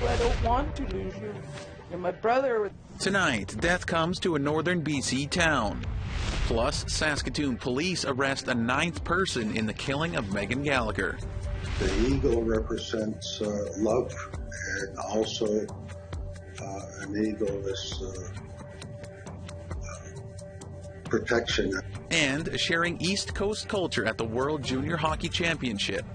Well, I don't want to lose you. You're my brother. Tonight, death comes to a northern BC town. Plus, Saskatoon police arrest a 9th person in the killing of Megan Gallagher. The eagle represents love, and also an eagle is protection. And sharing East Coast culture at the World Junior Hockey Championship.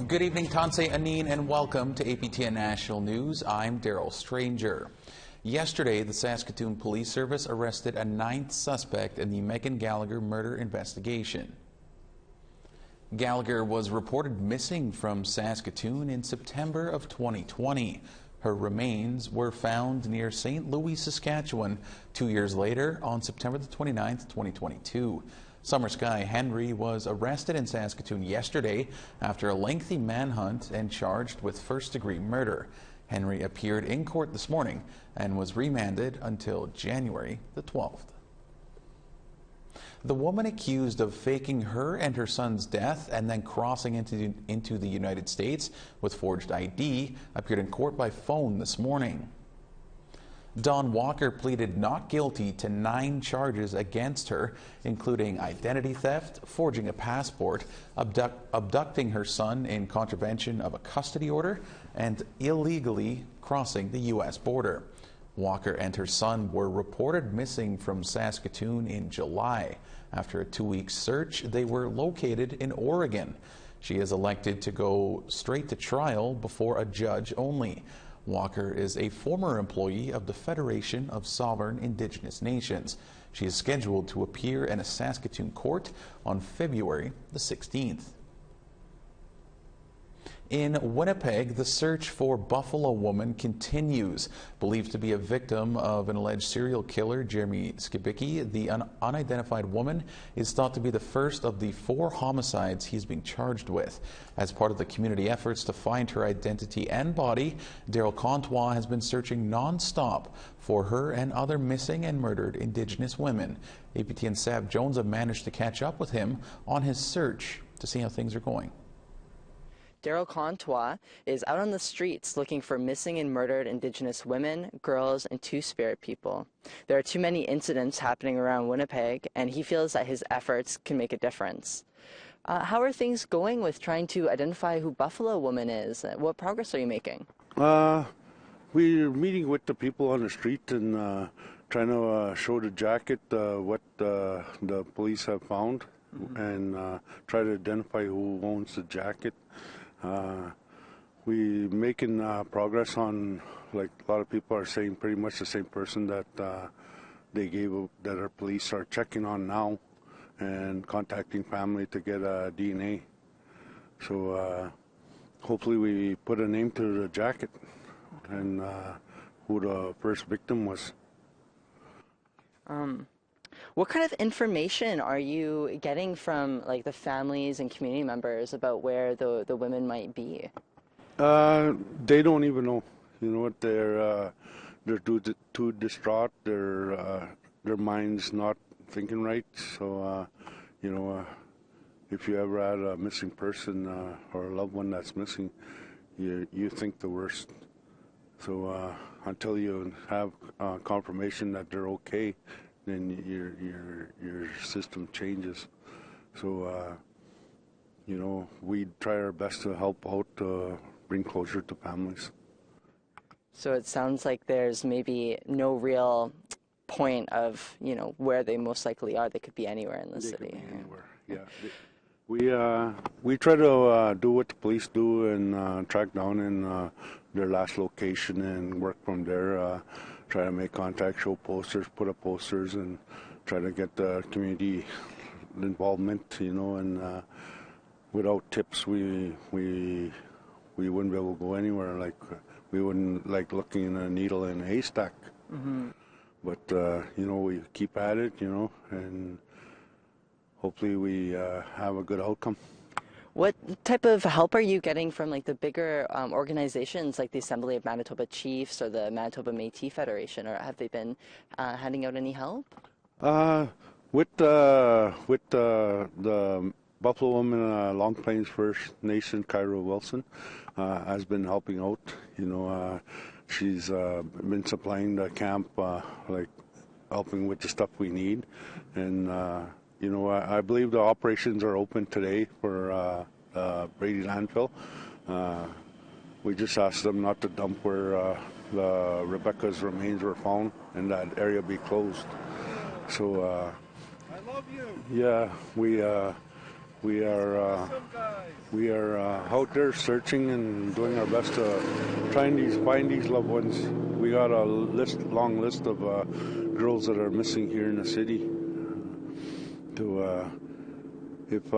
Good evening, Tansei Anin, and welcome to APTN National News. I'm Daryl Stranger. Yesterday, the Saskatoon Police Service arrested a 9th suspect in the Megan Gallagher murder investigation. Gallagher was reported missing from Saskatoon in September of 2020. Her remains were found near St. Louis, Saskatchewan, 2 years later on September the 29th, 2022. Summer Sky Henry was arrested in Saskatoon yesterday after a lengthy manhunt and charged with first-degree murder. Henry appeared in court this morning and was remanded until January the 12th. The woman accused of faking her and her son's death and then crossing into the United States with forged ID appeared in court by phone this morning. Dawn Walker pleaded not guilty to 9 charges against her, including identity theft, forging a passport, abducting her son in contravention of a custody order, and illegally crossing the U.S. border. Walker and her son were reported missing from Saskatoon in July. After a 2-week search, they were located in Oregon. She is elected to go straight to trial before a judge only. Walker is a former employee of the Federation of Sovereign Indigenous Nations. She is scheduled to appear in a Saskatoon court on February the 16th. In Winnipeg, the search for Buffalo woman continues. Believed to be a victim of an alleged serial killer, Jeremy Skibicki, the unidentified woman is thought to be the first of the 4 homicides he's being charged with. As part of the community efforts to find her identity and body, Daryl Contois has been searching non-stop for her and other missing and murdered Indigenous women. APTN Sav Jones have managed to catch up with him on his search to see how things are going. Daryl Contois is out on the streets looking for missing and murdered Indigenous women, girls, and Two-Spirit people. There are too many incidents happening around Winnipeg, and he feels that his efforts can make a difference. How are things going with trying to identify who Buffalo Woman is? What progress are you making? We're meeting with the people on the street and trying to show the jacket what the police have found, and try to identify who owns the jacket. We're making progress on, like a lot of people are saying, pretty much the same person that they gave, that our police are checking on now and contacting family to get DNA. So hopefully we put a name to the jacket and who the first victim was. What kind of information are you getting from like the families and community members about where the women might be? They don't even know. You know what? They're too distraught. Their mind's not thinking right. So you know, if you ever had a missing person or a loved one that's missing, you think the worst. So until you have confirmation that they're okay, then your system changes. So you know, we try our best to help out, bring closure to families. So it sounds like there's maybe no real point of, you know, where they most likely are. They could be anywhere in the city. Could be anywhere. Yeah. We try to do what the police do and track down in their last location and work from there. Try to make contact, show posters, put up posters, and try to get the community involvement, you know, and without tips we wouldn't be able to go anywhere. Like we wouldn't like looking in a needle in a haystack. But you know, we keep at it, you know, and hopefully we have a good outcome. What type of help are you getting from like the bigger organizations like the Assembly of Manitoba Chiefs or the Manitoba Métis Federation, or have they been handing out any help? The Buffalo woman, Long Plains First Nation, Kyra Wilson, has been helping out. She's been supplying the camp, like helping with the stuff we need, and I believe the operations are open today for Brady landfill. We just asked them not to dump where Rebecca's remains were found, and that area be closed. So, yeah, we are out there searching and doing our best to find these loved ones. We got a long list of girls that are missing here in the city. If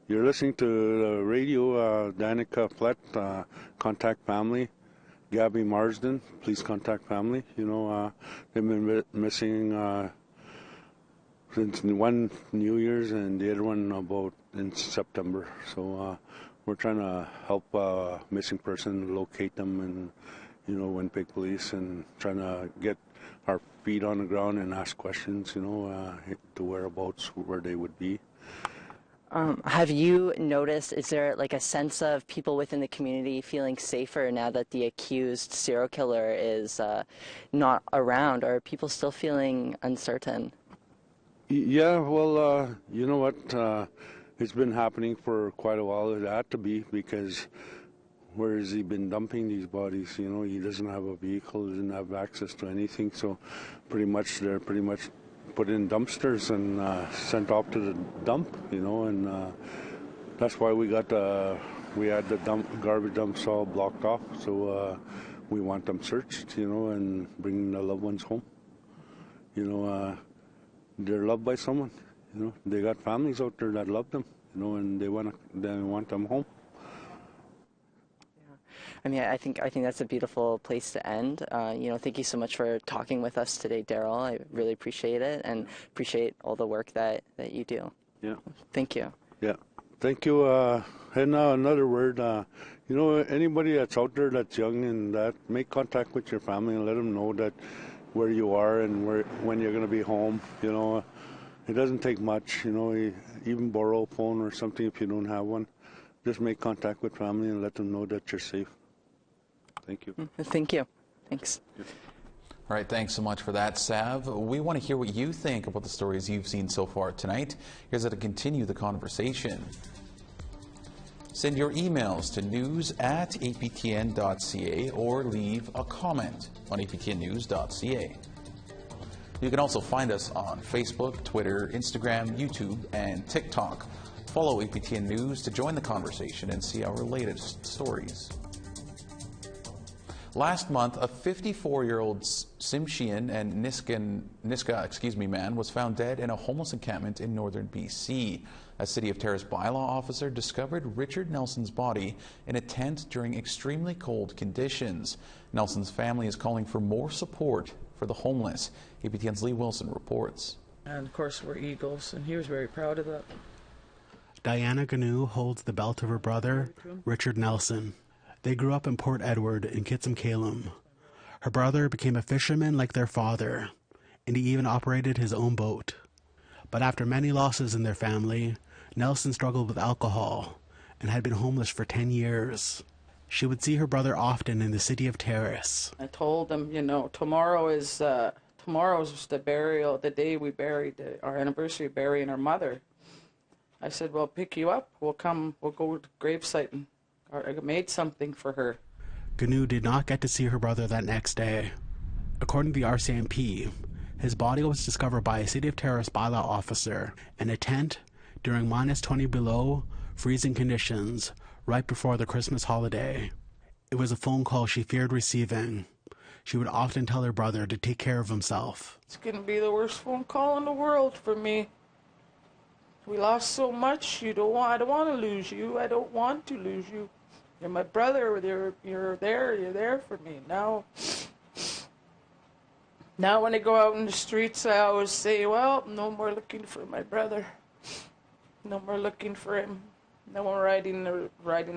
you're listening to the radio, Danica Flett, contact family. Gabby Marsden, please contact family. They've been missing since one New Year's and the other one about in September. So we're trying to help missing person locate them, and Winnipeg Police, and trying to get our feet on the ground and ask questions. The whereabouts, where they would be. Have you noticed, is there like a sense of people within the community feeling safer now that the accused serial killer is not around, or are people still feeling uncertain? Yeah, well, you know what? It's been happening for quite a while. It had to be, because where has he been dumping these bodies? He doesn't have a vehicle, doesn't have access to anything, so they're pretty much put in dumpsters and sent off to the dump, and that's why we had the garbage dumps all blocked off. So we want them searched, and bring the loved ones home. They're loved by someone. They got families out there that love them, and they want them home. I mean, I think that's a beautiful place to end. Thank you so much for talking with us today, Daryl. I really appreciate it, and appreciate all the work that you do. Yeah. Thank you. Yeah. Thank you. And another word, anybody that's out there that's young and that, make contact with your family and let them know that where you are and when you're going to be home. It doesn't take much. Even borrow a phone or something if you don't have one. Just make contact with family and let them know that you're safe. Thank you. Thank you. Thanks. All right, thanks so much for that, Sav. We want to hear what you think about the stories you've seen so far tonight. Here's how to continue the conversation. Send your emails to news@aptn.ca or leave a comment on aptnnews.ca. You can also find us on Facebook, Twitter, Instagram, YouTube, and TikTok. Follow APTN News to join the conversation and see our latest stories. Last month, a 54-year-old Tsimshian-Nisga'a man was found dead in a homeless encampment in northern BC. A City of Terrace bylaw officer discovered Richard Nelson's body in a tent during extremely cold conditions. Nelson's family is calling for more support for the homeless. APTN's Lee Wilson reports. And of course we're Eagles, and he was very proud of that. Diana Ganu holds the belt of her brother, Richard Nelson. They grew up in Port Edward in Kitsim-Kalem. Her brother became a fisherman like their father, and he even operated his own boat. But after many losses in their family, Nelson struggled with alcohol and had been homeless for 10 years. She would see her brother often in the City of Terrace. I told him, tomorrow's the burial, the day we buried, our anniversary of burying our mother. I said, well, pick you up. We'll go to the gravesite, and I made something for her. Ganu did not get to see her brother that next day. According to the RCMP, his body was discovered by a City of Terrace bylaw officer in a tent during -20 below freezing conditions right before the Christmas holiday. It was a phone call she feared receiving. She would often tell her brother to take care of himself. It's going to be the worst phone call in the world for me. We lost so much. I don't want to lose you. I don't want to lose you. You're my brother. You're there for me. Now when I go out in the streets, I always say, well, no more looking for my brother. No more looking for him. No more riding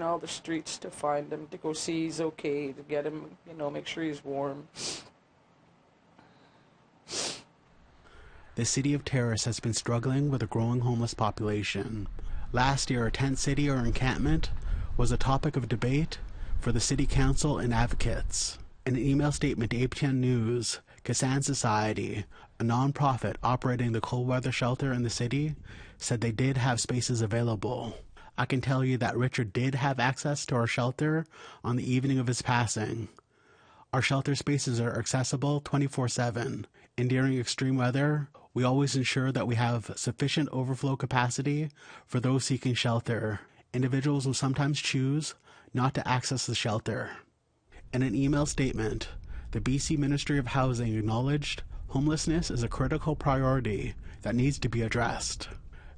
all the streets to find him, to go see he's okay, to get him, make sure he's warm. the city of Terrace has been struggling with a growing homeless population. Last year, a tent city or encampment was a topic of debate for the city council and advocates. In an email statement to APTN News, Kassan Society, a non-profit operating the cold weather shelter in the city, said they did have spaces available. I can tell you that Richard did have access to our shelter on the evening of his passing. Our shelter spaces are accessible 24/7, and during extreme weather, we always ensure that we have sufficient overflow capacity for those seeking shelter. Individuals will sometimes choose not to access the shelter. In an email statement, the BC Ministry of Housing acknowledged homelessness is a critical priority that needs to be addressed.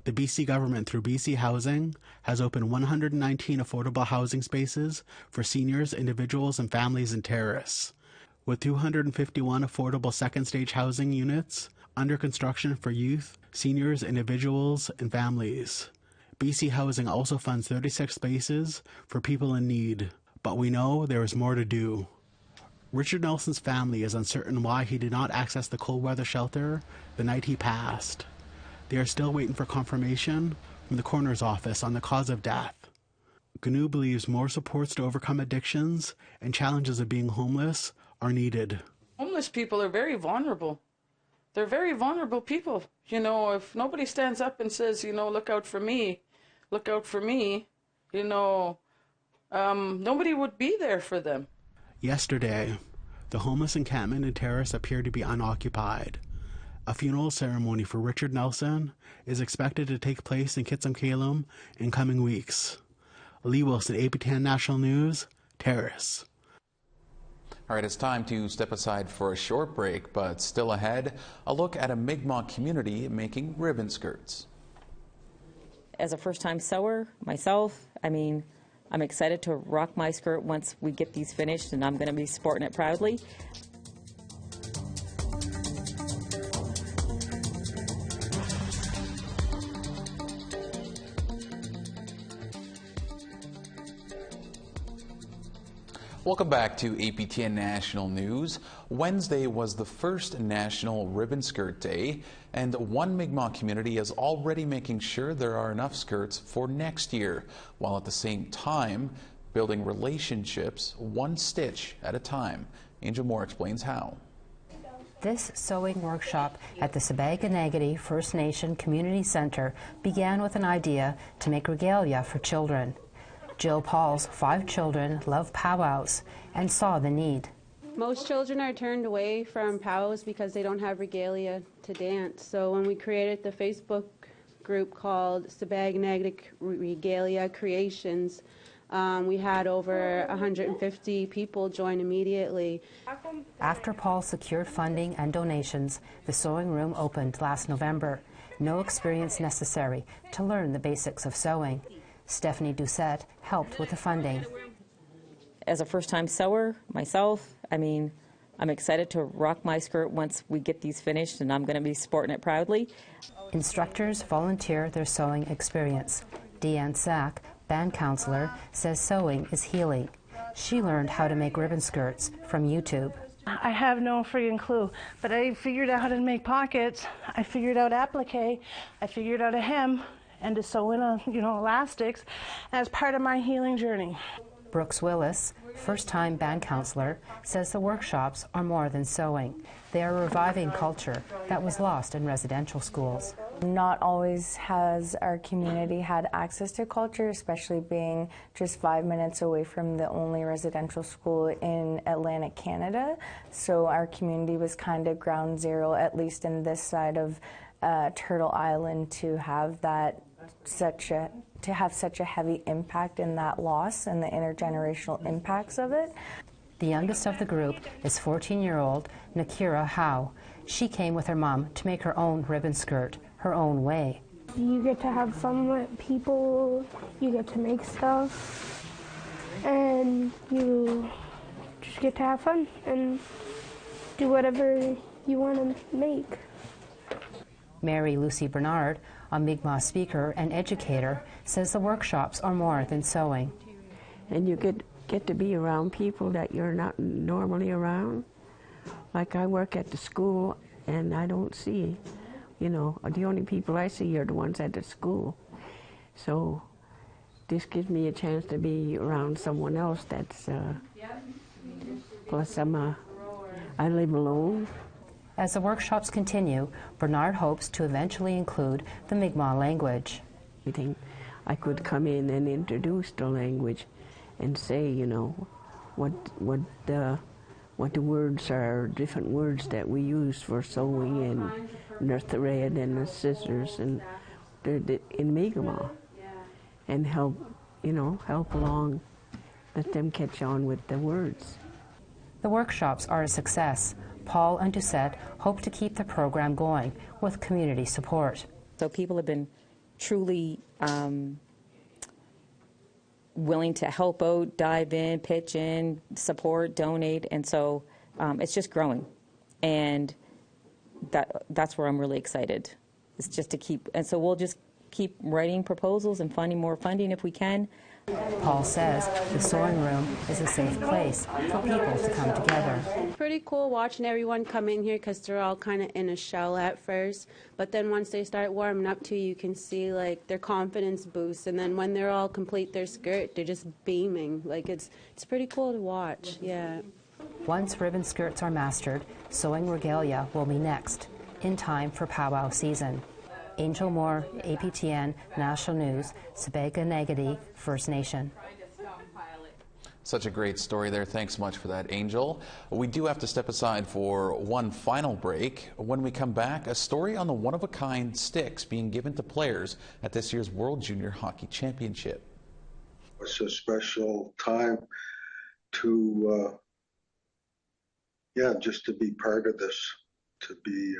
The BC government, through BC Housing, has opened 119 affordable housing spaces for seniors, individuals, and families in Terrace, with 251 affordable second-stage housing units under construction for youth, seniors, individuals, and families. BC Housing also funds 36 spaces for people in need, but we know there is more to do. Richard Nelson's family is uncertain why he did not access the cold weather shelter the night he passed. They are still waiting for confirmation from the coroner's office on the cause of death. GNU believes more supports to overcome addictions and challenges of being homeless are needed. Homeless people are very vulnerable. They're very vulnerable people. You know, if nobody stands up and says, you know, look out for me, you know, nobody would be there for them. Yesterday, the homeless encampment in Terrace appeared to be unoccupied. A funeral ceremony for Richard Nelson is expected to take place in Tsimshian-Nisga'a in coming weeks. Lee Wilson, APTN National News, Terrace. All right, it's time to step aside for a short break, but still ahead, a look at a Mi'kmaq community making ribbon skirts. As a first-time sewer myself, I'm excited to rock my skirt once we get these finished, and I'm going to be sporting it proudly. Welcome back to APTN National News. Wednesday was the first National Ribbon Skirt Day, and one Mi'kmaq community is already making sure there are enough skirts for next year, while at the same time building relationships one stitch at a time. Angel Moore explains how. This sewing workshop at the Tsimshian-Nisga'a First Nation Community Centre began with an idea to make regalia for children. Jill Paul's 5 children love powwows and saw the need. Most children are turned away from powwows because they don't have regalia to dance. So when we created the Facebook group called Tsimshian-Nisga'a Regalia Creations, we had over 150 people join immediately. After Paul secured funding and donations, the sewing room opened last November. No experience necessary to learn the basics of sewing. Stephanie Doucette helped with the funding. As a first-time sewer myself, I'm excited to rock my skirt once we get these finished, and I'm going to be sporting it proudly. Instructors volunteer their sewing experience. Deanne Sack, band counselor, says sewing is healing. She learned how to make ribbon skirts from YouTube. I have no friggin' clue, but I figured out how to make pockets. I figured out applique. I figured out a hem and to sew in elastics as part of my healing journey. Brooks Willis, first-time band counselor, says the workshops are more than sewing. They are reviving culture that was lost in residential schools. Not always has our community had access to culture, especially being just 5 minutes away from the only residential school in Atlantic Canada. So our community was kind of ground zero, at least in this side of Turtle Island, to have such a heavy impact in that loss and the intergenerational impacts of it. The youngest of the group is 14-year-old Nakira Howe. She came with her mom to make her own ribbon skirt, her own way. You get to have fun with people, you get to make stuff, and you just get to have fun and do whatever you want to make. Mary Lucy Bernard, a Mi'kmaq speaker and educator, says the workshops are more than sewing. And you get to be around people that you're not normally around. Like I work at the school and I don't see you know, the only people I see are the ones at the school. So this gives me a chance to be around someone else that's, plus I live alone. As the workshops continue, Bernard hopes to eventually include the Mi'kmaq language. I think I could come in and introduce the language and say, you know, what the words are, different words that we use for sewing and the thread and the scissors and in Mi'kmaq, and help, you know, help along, let them catch on with the words. The workshops are a success. Paul and Doucette hope to keep the program going with community support. So people have been truly willing to help out, dive in, pitch in, support, donate, and so it's just growing. And that's where I'm really excited. It's just to keep, and so we'll just keep writing proposals and finding more funding if we can. Paul says the sewing room is a safe place for people to come together. Pretty cool watching everyone come in here because they're all kind of in a shell at first, but then once they start warming up to you can see like their confidence boosts, and then when they're all complete their skirt, they're just beaming. Like it's pretty cool to watch, yeah. Once ribbon skirts are mastered, sewing regalia will be next, in time for powwow season. Angel Moore, APTN National News, Tsimshian-Nisga'a First Nation. Such a great story there. Thanks so much for that, Angel. We do have to step aside for one final break. When we come back, a story on the one-of-a-kind sticks being given to players at this year's World Junior Hockey Championship. It's a special time to, just to be part of this, to be,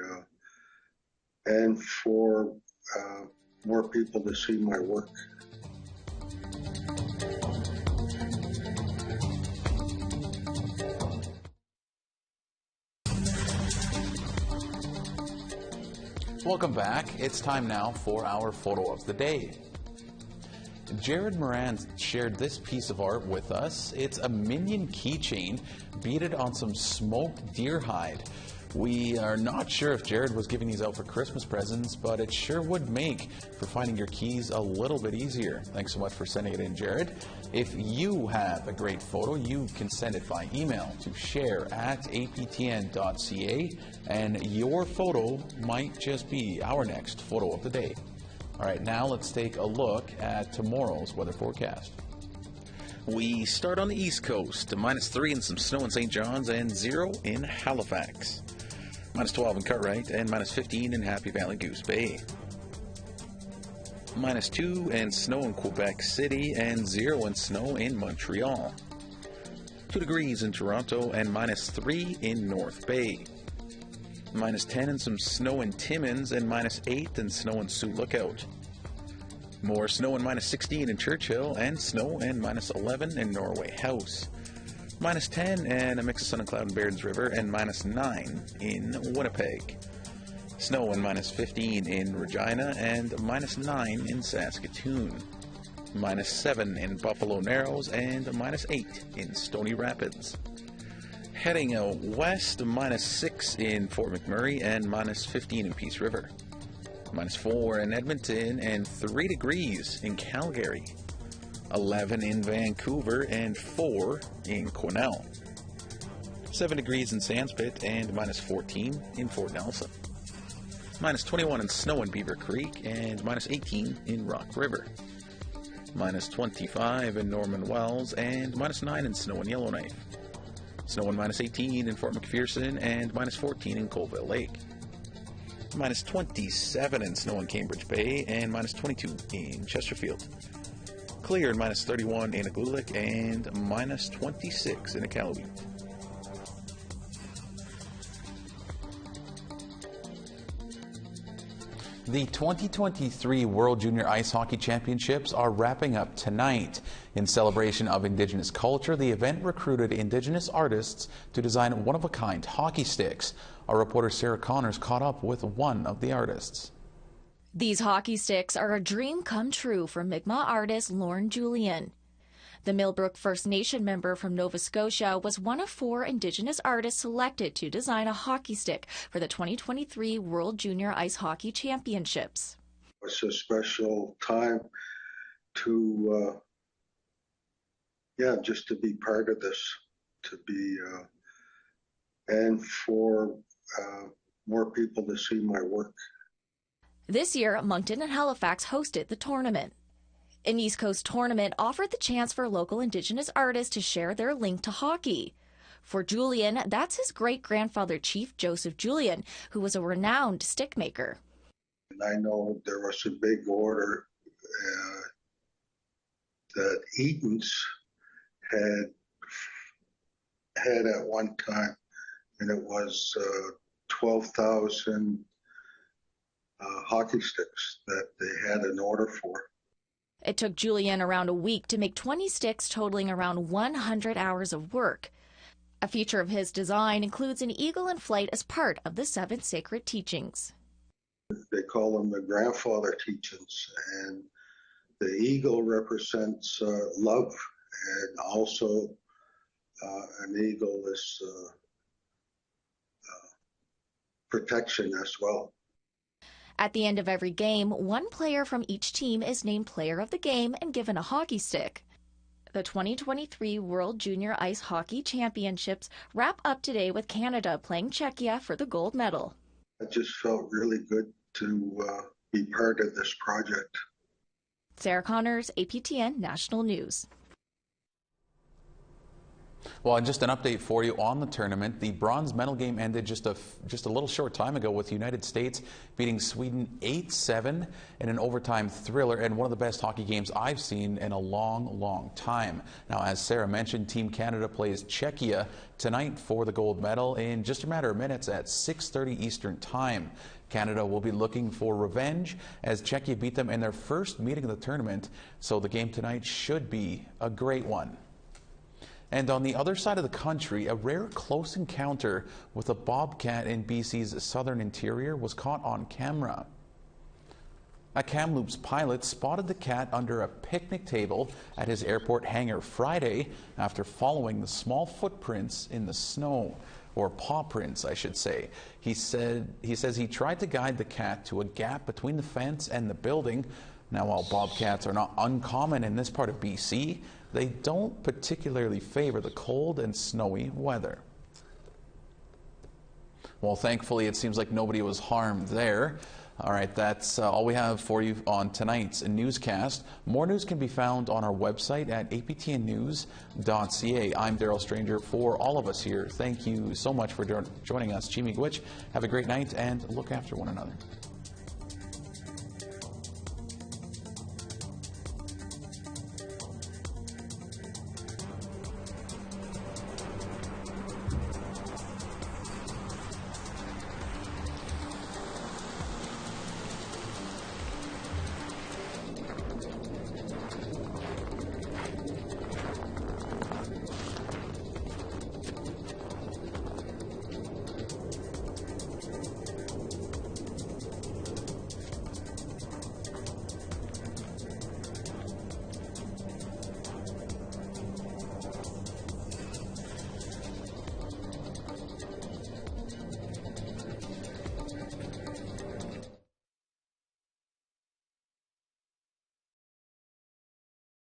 and for more people to see my work. Welcome back. It's time now for our photo of the day. Jared Moran shared this piece of art with us. It's a minion keychain beaded on some smoked deer hide. We are not sure if Jared was giving these out for Christmas presents, but it sure would make for finding your keys a little bit easier. Thanks so much for sending it in, Jared. If you have a great photo, you can send it by email to share@aptn.ca, and your photo might just be our next photo of the day. All right, now let's take a look at tomorrow's weather forecast. We start on the East Coast, -3 and some snow in St. John's and 0 in Halifax. -12 in Cartwright and -15 in Happy Valley Goose Bay. -2 and snow in Quebec City and 0 and snow in Montreal. 2 degrees in Toronto and -3 in North Bay. -10 and some snow in Timmins and -8 and snow in Sioux Lookout. More snow and -16 in Churchill and snow and -11 in Norway House. -10 and a mix of sun and cloud in Baird's River and -9 in Winnipeg. Snow and -15 in Regina and -9 in Saskatoon. -7 in Buffalo Narrows and -8 in Stony Rapids. Heading out west, -6 in Fort McMurray and -15 in Peace River. -4 in Edmonton and 3 degrees in Calgary. 11 in Vancouver and 4 in Quesnel. 7 degrees in Sandspit and -14 in Fort Nelson. -21 in snow in Beaver Creek and -18 in Rock River. -25 in Norman Wells and -9 in snow in Yellowknife. Snow and -18 in Fort McPherson and -14 in Colville Lake. -27 in snow in Cambridge Bay and -22 in Chesterfield. Clear and -31 in Iqaluit and -26 in Iqaluit. The 2023 World Junior Ice Hockey Championships are wrapping up tonight. In celebration of Indigenous culture, the event recruited Indigenous artists to design one-of-a-kind hockey sticks. Our reporter Sarah Connors caught up with one of the artists. These hockey sticks are a dream come true for Mi'kmaq artist Lauren Julian. The Millbrook First Nation member from Nova Scotia was one of 4 Indigenous artists selected to design a hockey stick for the 2023 World Junior Ice Hockey Championships. It's a special time to, just to be part of this, and for more people to see my work. This year, Moncton and Halifax hosted the tournament. An East Coast tournament offered the chance for local Indigenous artists to share their link to hockey. For Julian, that's his great-grandfather, Chief Joseph Julian, who was a renowned stick maker. I know there was a big order that Eaton's had at one time, and it was 12,000 hockey sticks that they had an order for. It took Julian around a week to make 20 sticks, totaling around 100 hours of work. A feature of his design includes an eagle in flight as part of the 7 sacred teachings. They call them the grandfather teachings, and the eagle represents love, and also an eagle is protection as well. At the end of every game, one player from each team is named player of the game and given a hockey stick. The 2023 World Junior Ice Hockey Championships wrap up today with Canada playing Czechia for the gold medal. It just felt really good to be part of this project. Sarah Connors, APTN National News. Well, and just an update for you on the tournament. The bronze medal game ended just a little short time ago with the United States beating Sweden 8-7 in an overtime thriller, and one of the best hockey games I've seen in a long, long time. Now, as Sarah mentioned, Team Canada plays Czechia tonight for the gold medal in just a matter of minutes at 6:30 Eastern Time. Canada will be looking for revenge as Czechia beat them in their first meeting of the tournament, so the game tonight should be a great one. And on the other side of the country, a rare close encounter with a bobcat in BC's southern interior was caught on camera. A Kamloops pilot spotted the cat under a picnic table at his airport hangar Friday after following the small footprints in the snow, or paw prints, I should say. He says he tried to guide the cat to a gap between the fence and the building. Now, while bobcats are not uncommon in this part of BC, they don't particularly favor the cold and snowy weather. Well, thankfully, it seems like nobody was harmed there. All right, that's all we have for you on tonight's newscast. More news can be found on our website at aptnnews.ca. I'm Daryl Stranger. For all of us here, thank you so much for joining us. Chimigwich, have a great night and look after one another.